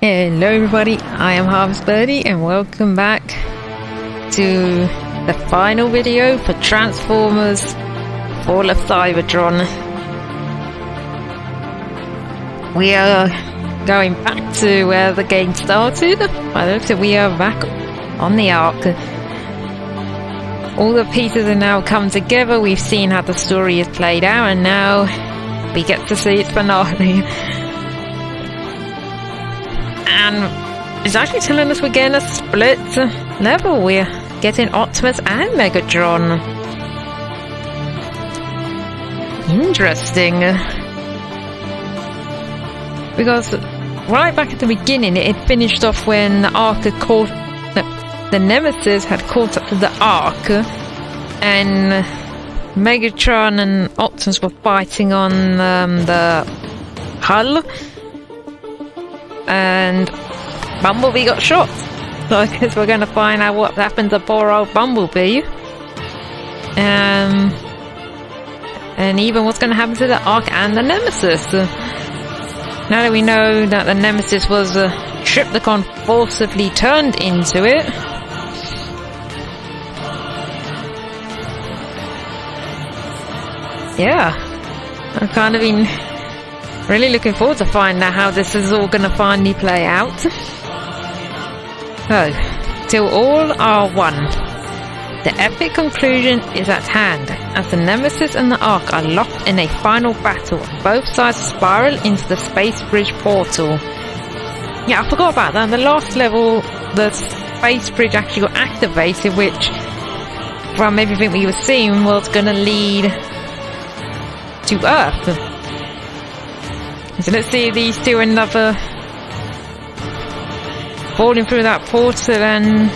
Hello everybody, I am harvestbirdy and welcome back to the final video for Transformers Fall of Cybertron. We are going back to where the game started. By the looks of it, we are back on the Ark. All the pieces have now come together. We've seen how the story is played out and now we get to see its finale. And it's actually telling us we're getting a split level. We're getting Optimus and Megatron. Interesting. Because right back at the beginning, it had finished off when the Ark had caught... the Nemesis had caught up to the Ark. And Megatron and Optimus were fighting on the hull. And Bumblebee got shot. So I guess we're going to find out what happened to poor old Bumblebee. And even what's going to happen to the Ark and the Nemesis. Now that we know that the Nemesis was Tripticon forcibly turned into it. Yeah. I've kind of been really looking forward to finding out how this is all going to finally play out. So, till all are one. The epic conclusion is at hand, as the Nemesis and the Ark are locked in a final battle. Both sides spiral into the space bridge portal. Yeah, I forgot about that. In the last level, the space bridge actually got activated, which, from everything we were seeing, was going to lead to Earth. So let's see these two another falling through that portal and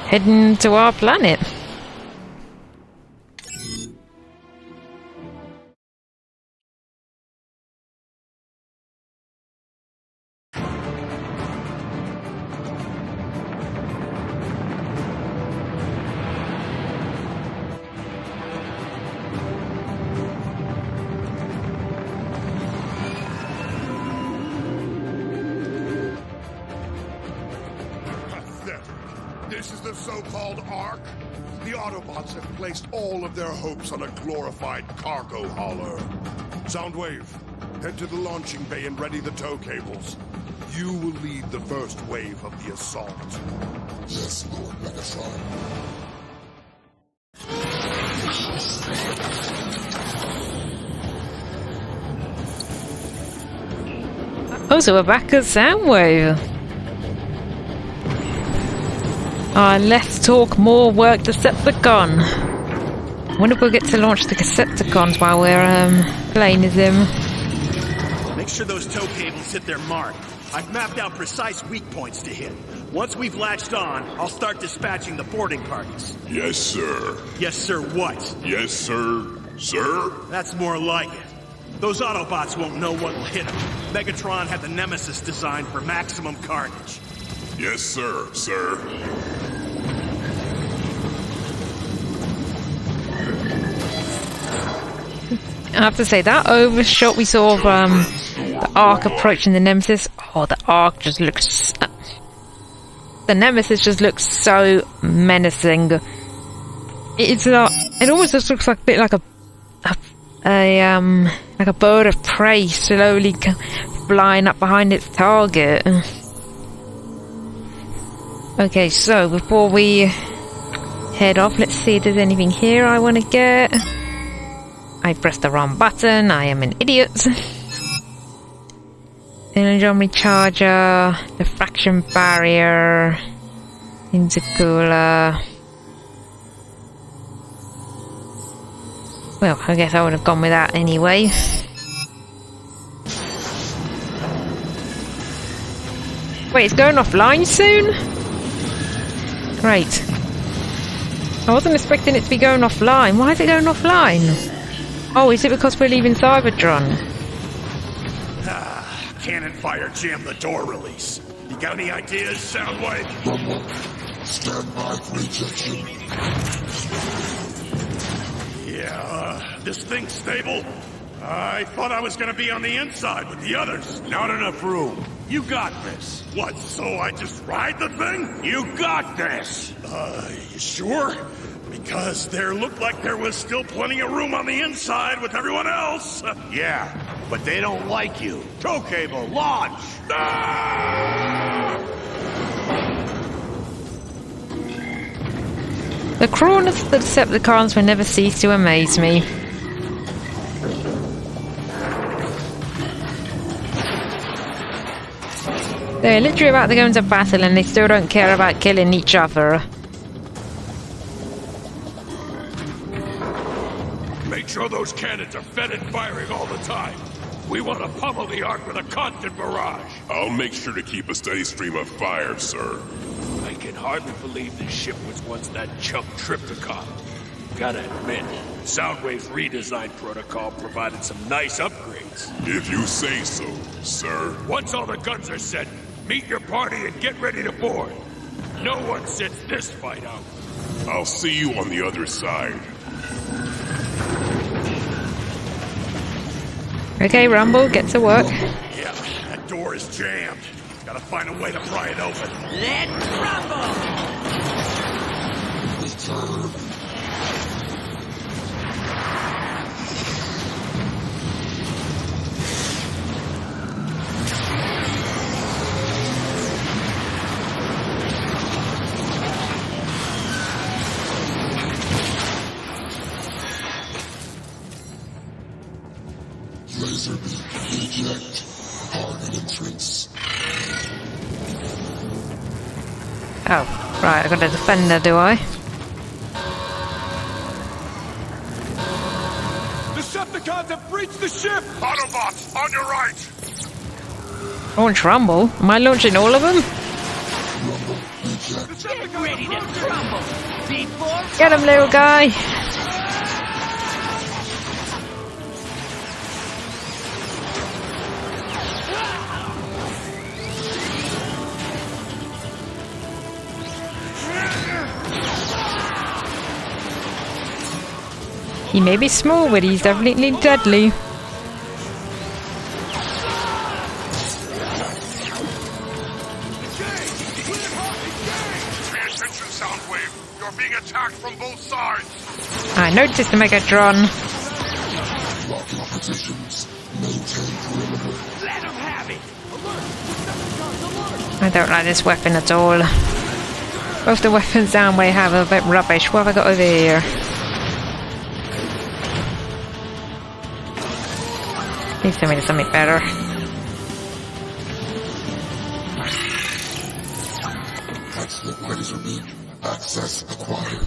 heading to our planet. This is the so-called Ark? The Autobots have placed all of their hopes on a glorified cargo hauler. Soundwave, head to the launching bay and ready the tow cables. You will lead the first wave of the assault. Yes, Lord Megatron. Oh, so we're back at Soundwave. Let's talk more work Decepticon. I wonder if we'll get to launch the Decepticons while we're playing as him. Make sure those tow cables hit their mark. I've mapped out precise weak points to hit. Once we've latched on, I'll start dispatching the boarding parties. Yes, sir. Yes, sir, what? Yes, sir. Sir? That's more like it. Those Autobots won't know what will hit them. Megatron had the Nemesis designed for maximum carnage. Yes, sir, sir. I have to say, that overshot we saw of the Ark approaching the Nemesis. Oh, the Ark just looks... the Nemesis just looks so menacing. It's it almost just looks like a bit like a bird of prey slowly flying up behind its target. Okay, so before we head off, let's see if there's anything here I want to get. I pressed the wrong button, I am an idiot. Energon recharger, diffraction barrier, intercooler. Well, I guess I would have gone with that anyway. Wait, it's going offline soon? Great. I wasn't expecting it to be going offline. Why is it going offline? Oh, is it because we're leaving Cybertron? Cannon fire jammed the door release. You got any ideas, Soundwave? Stand by for ejection. Yeah, this thing's stable? I thought I was gonna be on the inside with the others. Not enough room. You got this. What, so I just ride the thing? You got this. You sure? Because there looked like there was still plenty of room on the inside with everyone else. Yeah, but they don't like you. Tow cable, launch! The cruelness of the Decepticons will never cease to amaze me. They're literally about to go into battle and they still don't care about killing each other. Make sure those cannons are fed and firing all the time. We want to pummel the Ark with a constant barrage. I'll make sure to keep a steady stream of fire, sir. I can hardly believe this ship was once that chump Tripticon. Gotta admit, Soundwave's redesign protocol provided some nice upgrades. If you say so, sir. Once all the guns are set, meet your party and get ready to board. No one sits this fight out. I'll see you on the other side. Okay, Rumble, get to work. Yeah, that door is jammed. Gotta find a way to pry it open. Let's rumble! Laser beam eject. Target entrance. Oh, right, I got a defender, do I? Decepticons have breached the ship! Autobots, on your right! Launch Rumble? Am I launching all of them? Get ready to crumble! Before... Get him, little guy! He may be small, but he's definitely deadly. Pay attention, Soundwave. You're being attacked from both sides. I noticed the Megatron. Lock your positions. Maintain perimeter. Let them have it! I don't like this weapon at all. Both the weapons Soundwave have are a bit rubbish. What have I got over here? Please tell me there's something better. Excellent laser beam. Access acquired.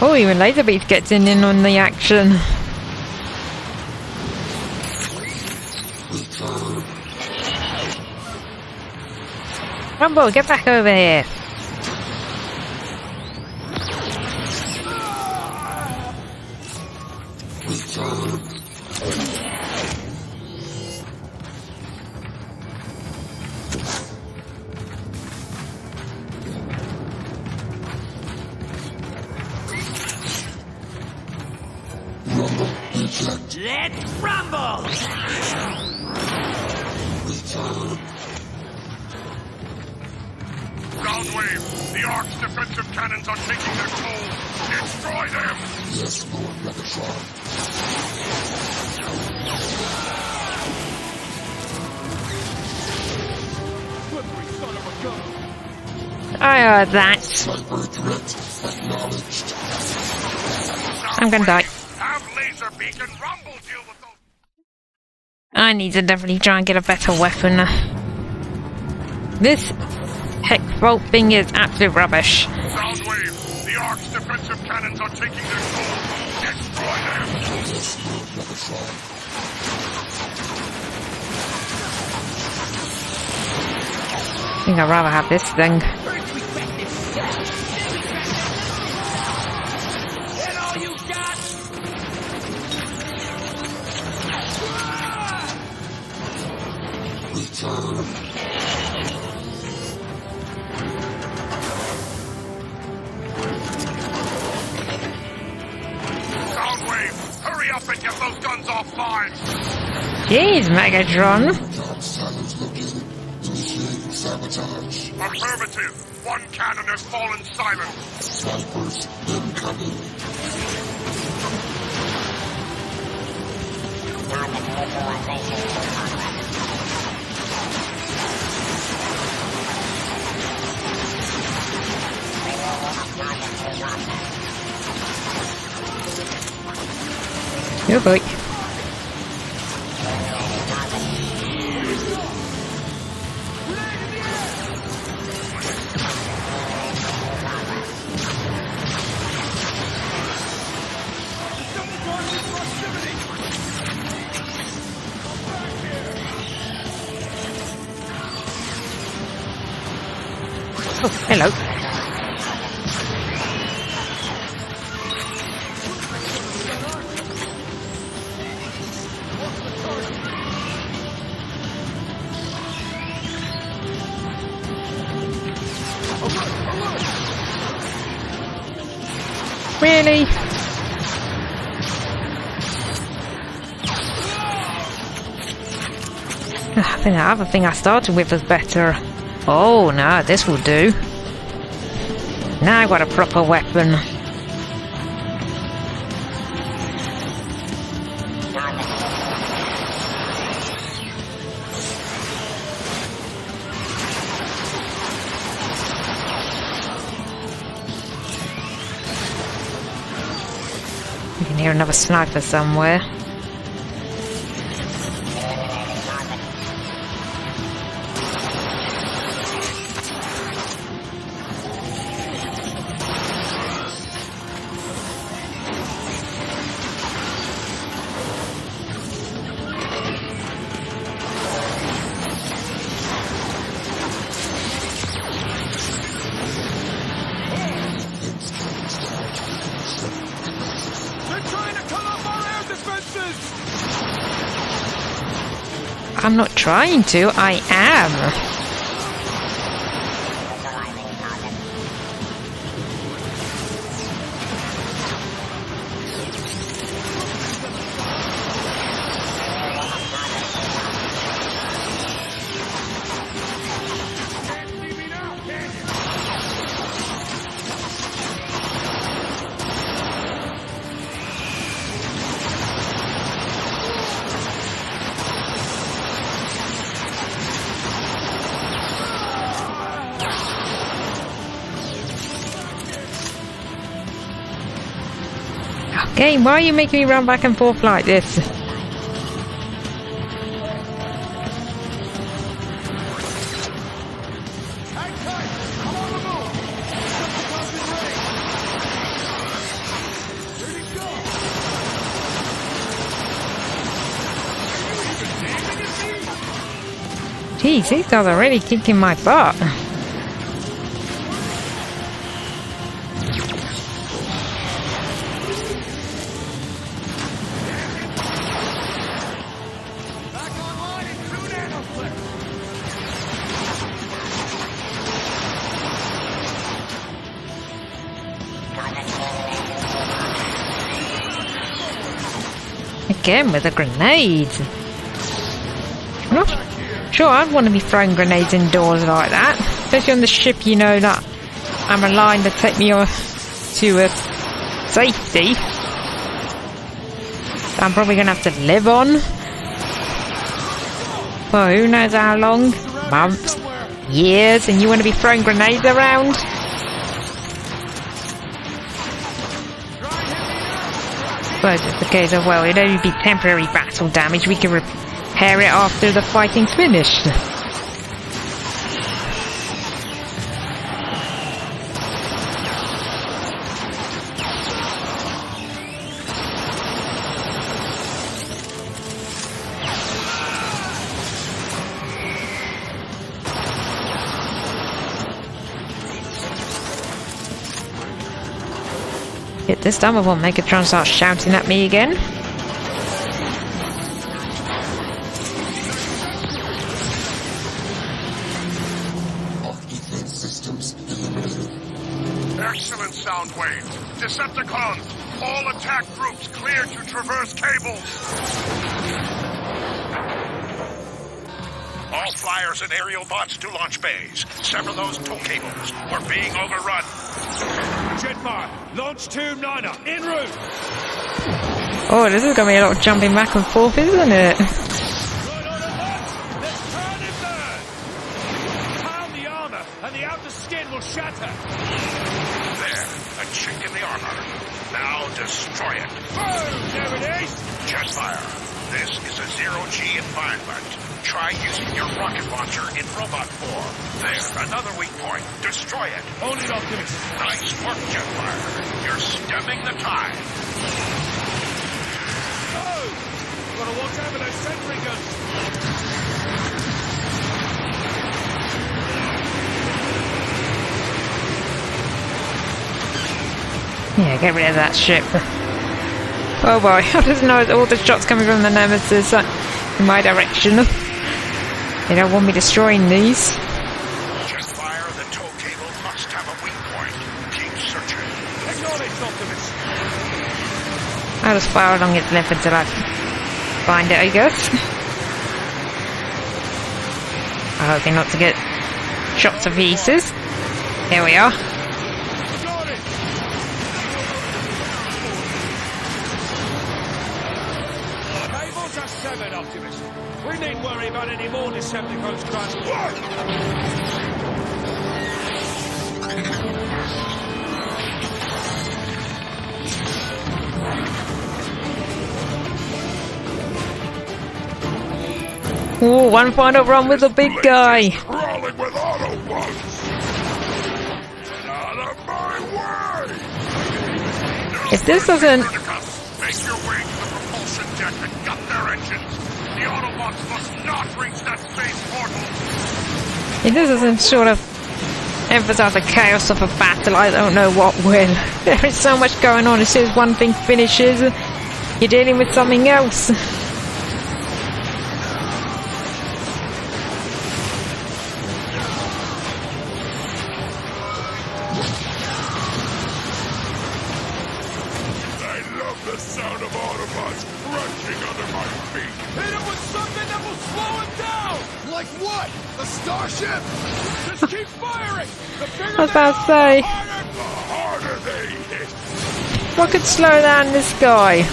Oh, even Laserbeak gets in on the action. Rumble, get back over here. Let's rumble! Soundwave, the Ark's defensive cannons are taking their toll. Destroy them! Yes, Lord Megatron. I heard that. Cyber threat acknowledged. I'm gonna die. Have Laserbeak and Rumble deal with those. I need to definitely try and get a better weapon. This heck bolt thing is absolute rubbish. Soundwave, the Ark's defensive cannons are taking their toll. Destroy them! Yes, Lord Megatron. I think I'd rather have this thing. Get all you got! Return. up and get those guns offline! Jeez, Megatron. Job silos located. Initiating sabotage. Affirmative! One cannon has fallen silent! Snipers incoming. Oh boy. Oh, hello. Really? I think the other thing I started with was better. Oh, no, this will do. Now I've got a proper weapon. You can hear another sniper somewhere. I'm not trying to, I am. Game, why are you making me run back and forth like this? Jeez, these guys are really kicking my butt. Again with the grenades. I'm not sure I'd want to be throwing grenades indoors like that. Especially on the ship, you know, that I'm aligned to take me to safety. So I'm probably going to have to live on. For who knows how long. Months. Years. And you want to be throwing grenades around? But it's the case of, well, it'd only be temporary battle damage. We can repair it after the fighting's finished. Yet this time I won't Megatron start shouting at me again. Excellent, Soundwave. Decepticons, all attack groups cleared to reverse cables! All flyers and aerial bots to launch bays. Sever those tow cables. We're being overrun. Jetfire, launch Tomb Niner, en route! Oh, this is going to be a lot of jumping back and forth, isn't it? Right on the left! Let's turn and burn! Pound the armor, and the outer skin will shatter! There, a chink in the armor. Now destroy it. Boom! There it is! Jetfire, this is a zero-G environment. Try using your rocket launcher in robot form. There, another weak point. Destroy it. Hold it, Optimus. Nice work, Jetfire. You're stemming the tide. Oh! Gotta watch out for those sentry guns. Yeah, get rid of that ship. Oh boy, I just know all the shots coming from the Nemesis in my direction. They don't want me destroying these. Jetfire, the tow cable must have a weak point. Keep searching. Acknowledged, Optimus. I'll just fire along its length until I find it, I guess. I'm hoping not to get shot to pieces. Here we are. Got it! Cables are severed, Optimus. We needn't worry about any more Decepticons crashing. Ooh, one final run with the big guy. Crawling with Autobots! Get out of my way! If this doesn't... Bruticus, make your way to the propulsion deck and gut their engines! The Autobots must not reach that space portal! If this doesn't sort of emphasize the chaos of a battle, I don't know what will. There is so much going on. As soon as one thing finishes, you're dealing with something else. I love the sound of Autobots crunching under my feet! Hit it with something that will slow it down! Like what? A starship? Just keep firing! The bigger I was about to say, The harder they hit! what could slow down this guy?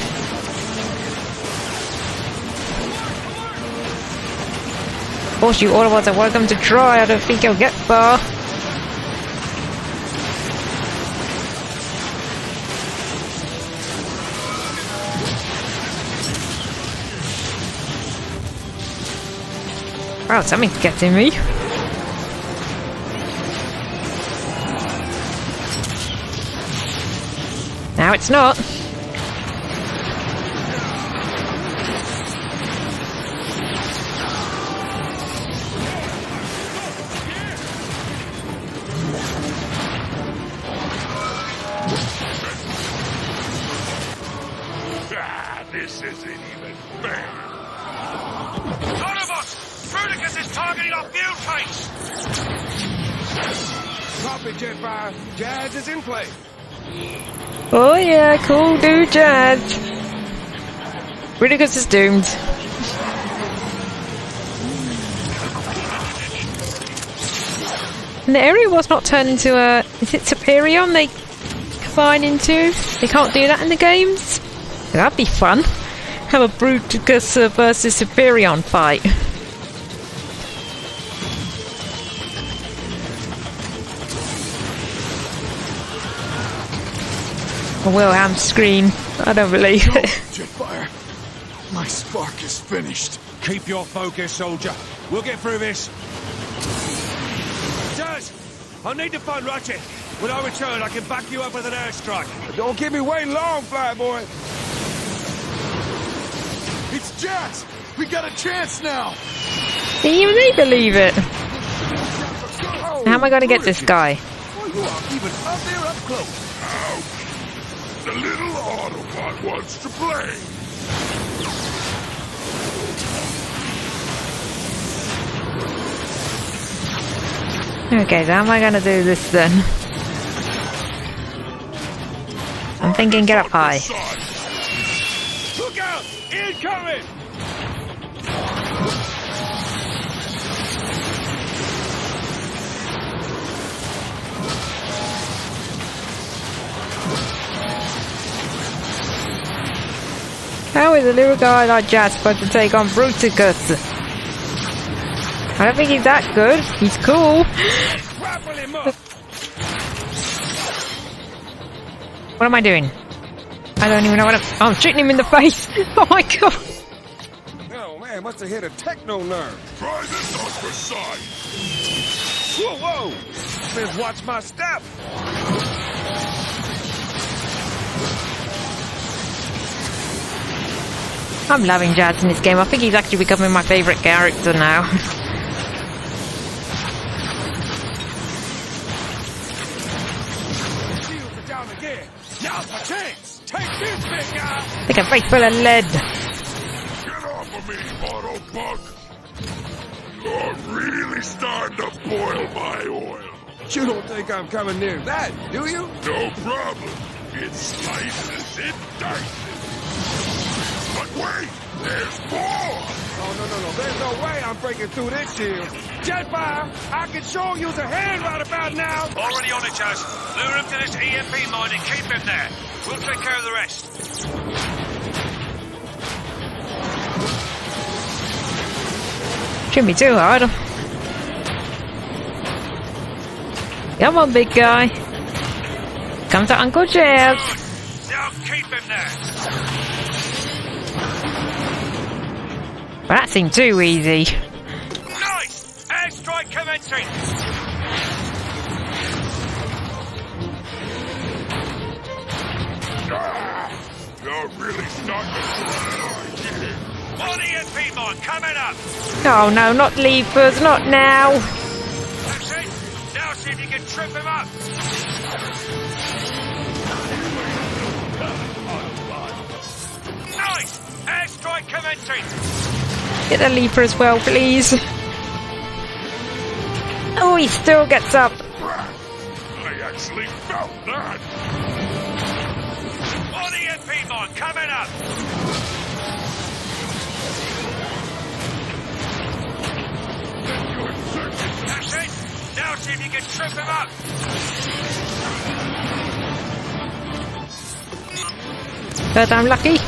Of course, you Autobots are welcome to try. I don't think you'll get far. Wow, something's getting me. Now it's not. This isn't even fair! Autobots! Bruticus is targeting our fuel tanks! Copy, Jetfire. Jazz is in play. Oh yeah, cool dude, Jazz. Bruticus is doomed. And the area was not turned into a... Is it Superion they combine into? They can't do that in the games? That'd be fun. Have a Bruticus versus Superion fight. A Wilhelm scream. I don't believe it. Jetfire, my spark is finished. Keep your focus, soldier. We'll get through this. Jazz, I need to find Ratchet. When I return, I can back you up with an airstrike. Don't keep me waiting long, Flyboy. It's Jazz! We got a chance now! Even they believe it. How am I going to get this guy? Oh, you are even up there up close. Ouch! The little Autobot wants to play. Okay, so how am I going to do this then? I'm thinking get up high. up! Incoming! How is a little guy like Jazz supposed to take on Bruticus? I don't think he's that good. He's cool. Grapple him up! What am I doing? I don't even know what I'm shooting him in the face. Oh my god. Oh man, must have hit a techno nerve. Try this on for sight. Whoa, whoa! Better watch my step. I'm loving Jazz in this game. I think he's actually becoming my favourite character now. Shields are down again. Now's my chance. Take this, big guy. Like a face full of lead. Get off of me, Autobug! You're really starting to boil my oil. You don't think I'm coming near that, do you? No problem. It slices, it dices. But wait, there's more! Oh, no. There's no way I'm breaking through this shield. Jetfire, I can sure use a hand right about now. Already on it, Jazz. Lure him to this EMP mine and keep him there. We'll take care of the rest. Shouldn't be too hard. Come on, big guy. Come to Uncle Jazz. Now keep him there. Well, that seemed too easy. Nice! Airstrike commencing! You're really starting to One EMP mine coming up! Oh no, not leapers, not now. That's it! Now see if you can trip him up! Nice! Airstrike commencing! Get the leaper as well, please. Oh, he still gets up. I actually felt that! One EMP mine coming up! That's it! Now see if you can trip him up! But I'm lucky.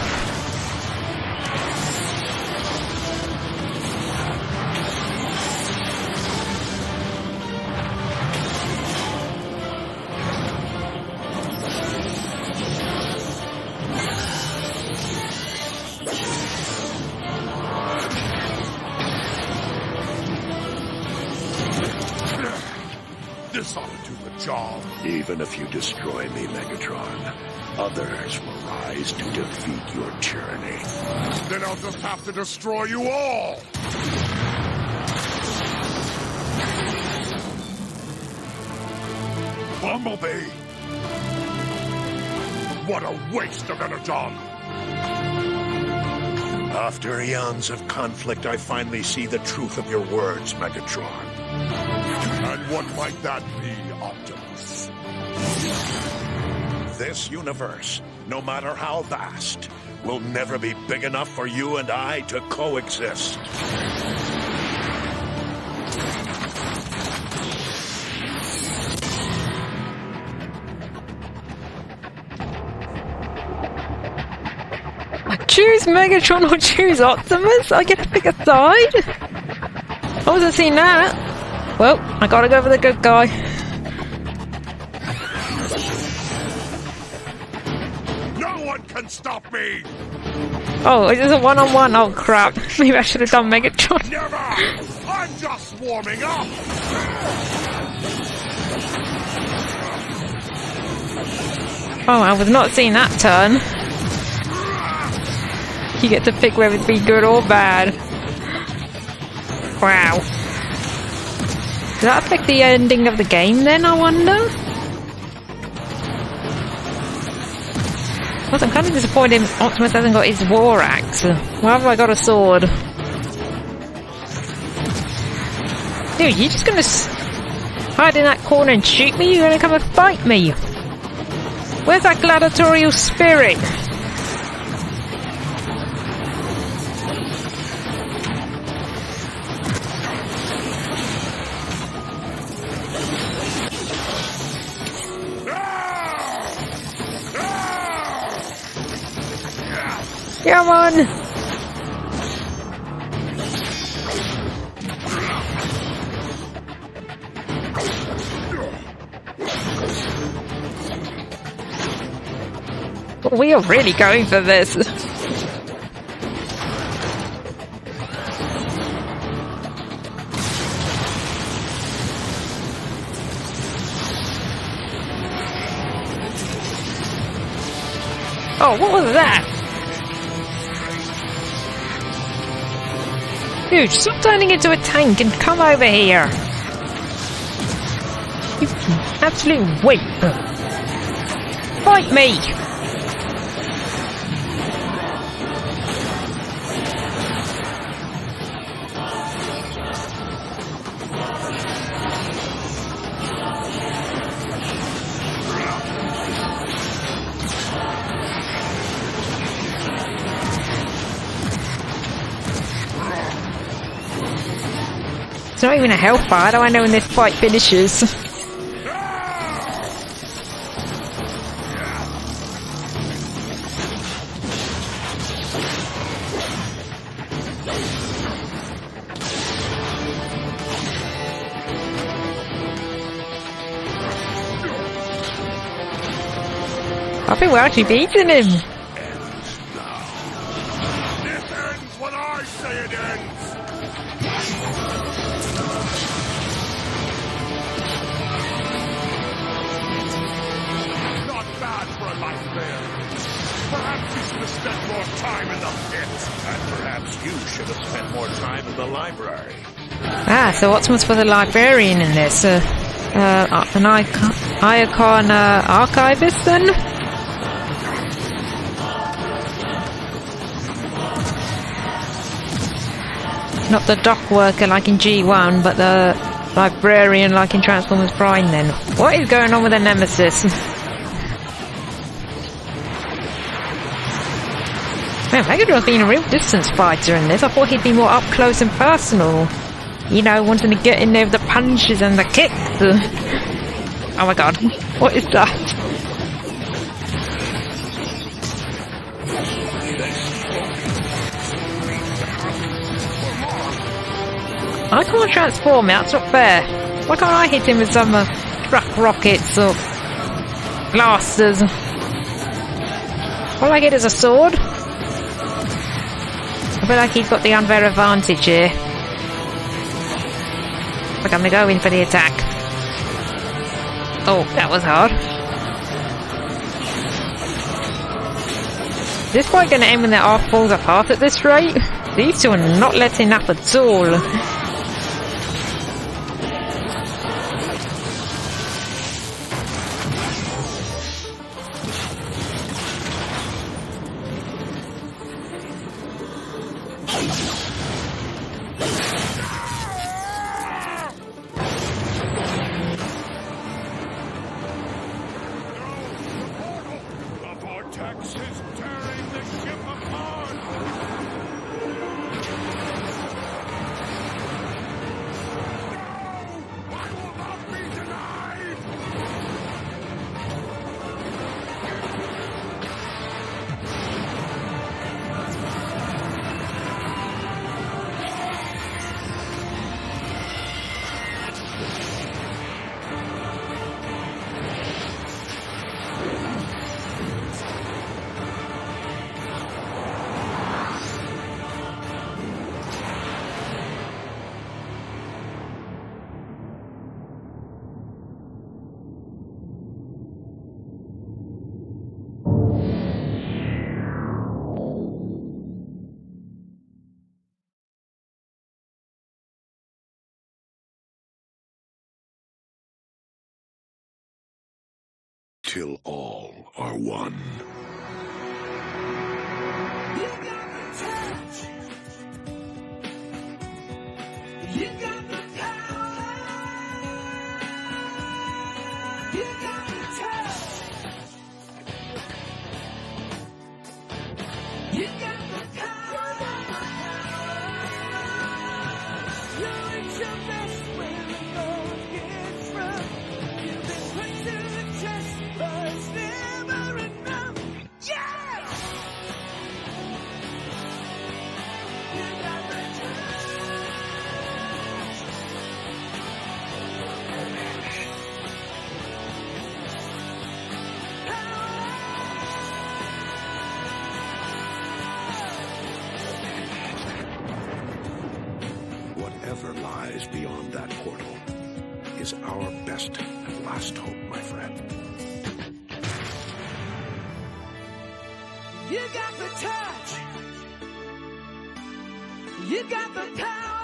This ought to do the job. Even if you destroy me, Megatron, others will rise to defeat your tyranny. Then I'll just have to destroy you all! Bumblebee! What a waste of energon! After eons of conflict, I finally see the truth of your words, Megatron. And what might that be, Optimus? This universe, no matter how vast, will never be big enough for you and I to coexist. Choose Megatron or choose Optimus? I get to pick a side? I wasn't seeing that. Well, I gotta go for the good guy. No one can stop me! Oh, it is a one-on-one. Oh crap. Maybe I should have done Megatron. Never! I'm just warming up! Oh, I was not seeing that turn. You get to pick whether to be good or bad. Wow. Does that affect the ending of the game then, I wonder? Well, I'm kind of disappointed Optimus hasn't got his war axe. Why have I got a sword? Dude, you just gonna hide in that corner and shoot me? You're gonna come and fight me? Where's that gladiatorial spirit? Come on! We are really going for this. Oh, what was that? Dude, stop turning into a tank and come over here. You absolute wimp. Fight me! It's not even a health bar. How do I know when this fight finishes? I think we're actually beating him. This ends when I say it ends. Not bad for a librarian. Perhaps you should have spent more time in the pit. And perhaps you should have spent more time in the library. Ah, so Optimus for the librarian in this? An icon archivist then? Not the dock worker like in G1, but the librarian like in Transformers Prime then. What is going on with the Nemesis? Man, Megatron's been a real distance fighter in this. I thought he'd be more up close and personal. You know, wanting to get in there with the punches and the kicks. Oh my god, what is that? I can't transform, that's not fair. Why can't I hit him with some truck rockets or blasters? All I get is a sword. I feel like he's got the unfair advantage here. Look, I'm gonna go in for the attack. Oh, that was hard. Is this fight gonna end when their arm falls apart at this rate? These two are not letting up at all. Till all are one. You got the touch. You got the power. You got the touch. You got the power. You're at your best when the road gets rough. You've been put to the test, but it's never enough. lies beyond that portal is our best and last hope, my friend. You got the touch. You got the power.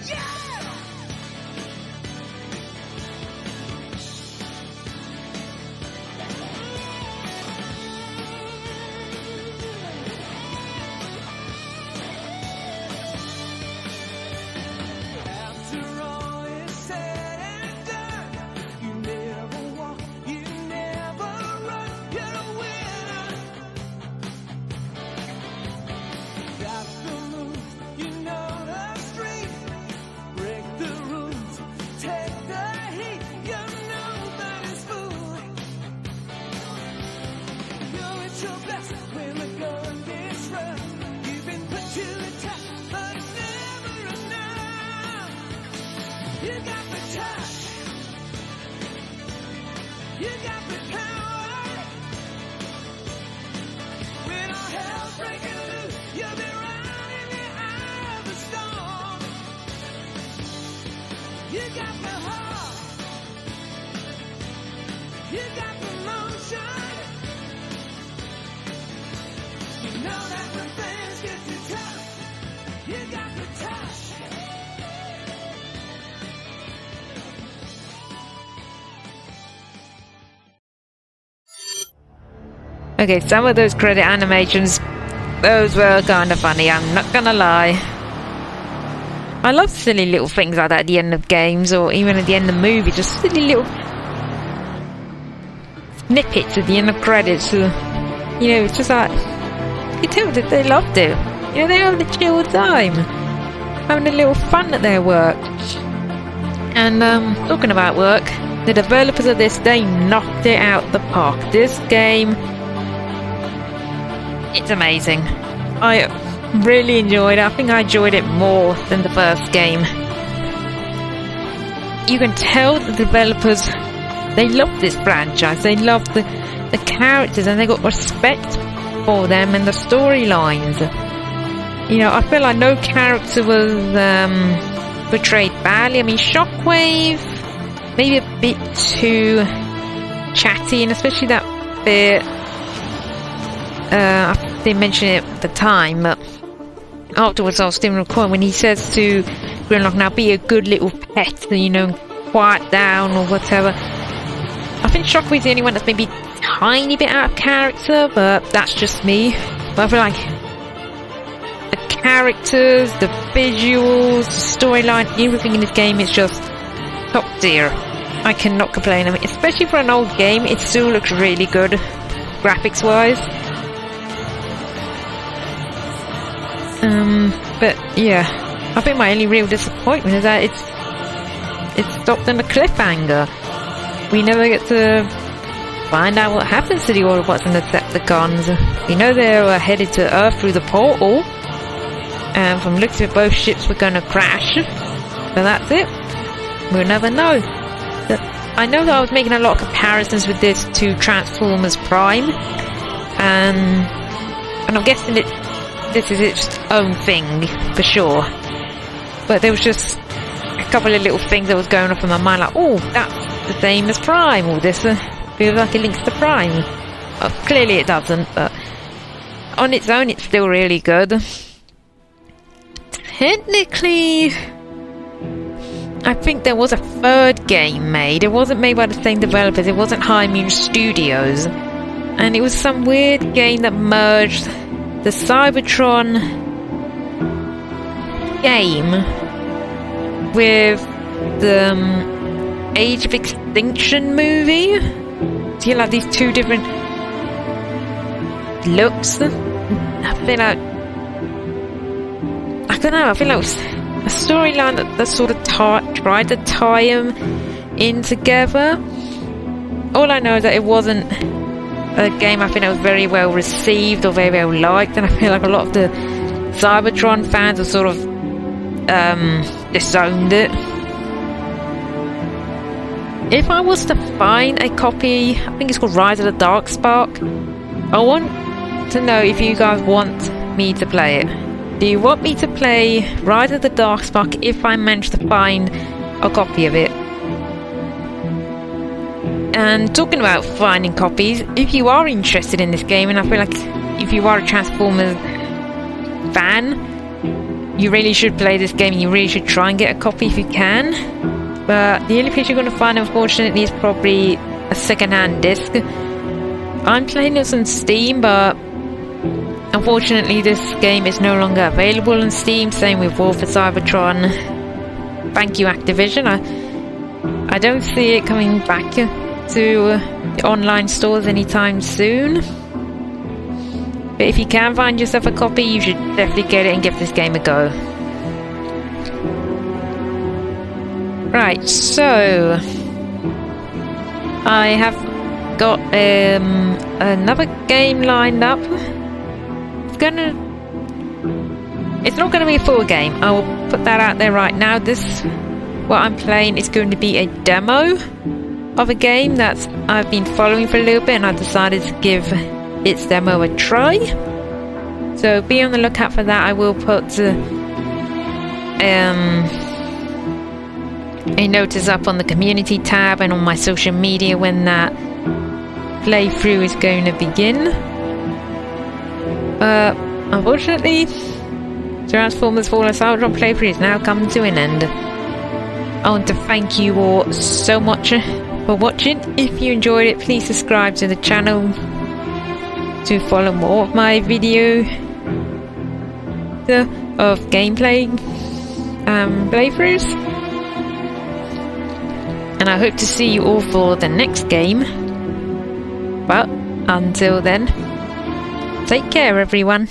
Yeah! After all is said and done, you never walk, you never run, you're a winner. Got the moves, you know the street. Break the rules, take the heat, you're nobody's fool. You're at your best when the going gets rough. You've been put to the test, but it's never enough. You got the touch. You got the power. When all hell's breaking loose, you'll be right in the eye of the storm. You got the heart. You got the motion. You know that when things get too tough, you got the touch. Okay, some of those credit animations, those were kind of funny, I'm not gonna lie. I love silly little things like that at the end of games, or even at the end of movies, just silly little snippets at the end of credits. You know, it's just like, you tell that they loved it. You know, they have the chill time, having a little fun at their work. And talking about work, the developers of this, they knocked it out the park. This game, it's amazing. I really enjoyed it. I think I enjoyed it more than the first game. You can tell the developers, they love this franchise. They love the characters, and they got respect for them and the storylines. You know, I feel like no character was portrayed badly. I mean, Shockwave, maybe a bit too chatty, and especially that bit. I didn't mention it at the time, but afterwards I was still recording when he says to Grimlock, now be a good little pet, you know, quiet down or whatever. I think Shockwave's the only one that's maybe a tiny bit out of character, but that's just me. But I feel like the characters, the visuals, the storyline, everything in this game is just top tier. I cannot complain. I mean, especially for an old game, it still looks really good, graphics wise. But yeah, I think my only real disappointment is that it's stopped on a cliffhanger. We never get to find out what happens to the Autobots and the Decepticons. We know they're headed to Earth through the portal, and from looks at both ships, we're gonna crash. So that's it. We'll never know. But I know that I was making a lot of comparisons with this to Transformers Prime, and I'm guessing this is its own thing for sure. But there was just a couple of little things that was going off in my mind, like, oh, that's the same as Prime, or this feels like it links to Prime. Clearly it doesn't, but on its own it's still really good. Technically, I think there was a third game made. It wasn't made by the same developers. It wasn't High Moon Studios, and it was some weird game that merged the Cybertron game with the Age of Extinction movie. So you have these two different looks. I feel like, I don't know, I feel like it was a storyline that sort of tried to tie them in together. All I know is that it wasn't a game I think that was very well received or very well liked, and I feel like a lot of the Cybertron fans have sort of disowned it. If I was to find a copy, I think it's called Rise of the Dark Spark, I want to know if you guys want me to play it? Do you want me to play Rise of the Darkspark if I manage to find a copy of it? And talking about finding copies, if you are interested in this game, and I feel like if you are a Transformers fan, you really should play this game. You really should try and get a copy if you can. But the only place you're going to find, unfortunately, is probably a second-hand disc. I'm playing this on Steam, but unfortunately this game is no longer available on Steam. Same with War for Cybertron. Thank you, Activision. I don't see it coming back to the online stores anytime soon. But if you can find yourself a copy, you should definitely get it and give this game a go. Right, so I have got another game lined up. It's not gonna be a full game. I will put that out there right now. What I'm playing is going to be a demo of a game that I've been following for a little bit, and I decided to give its demo a try. So be on the lookout for that. I will put a notice up on the community tab and on my social media when that playthrough is going to begin. Unfortunately, Transformers Fallen Cybertron playthrough is now coming to an end. I want to thank you all so much for watching. If you enjoyed it, please subscribe to the channel to follow more of my video of gameplay playthroughs. And I hope to see you all for the next game. But until then, take care everyone.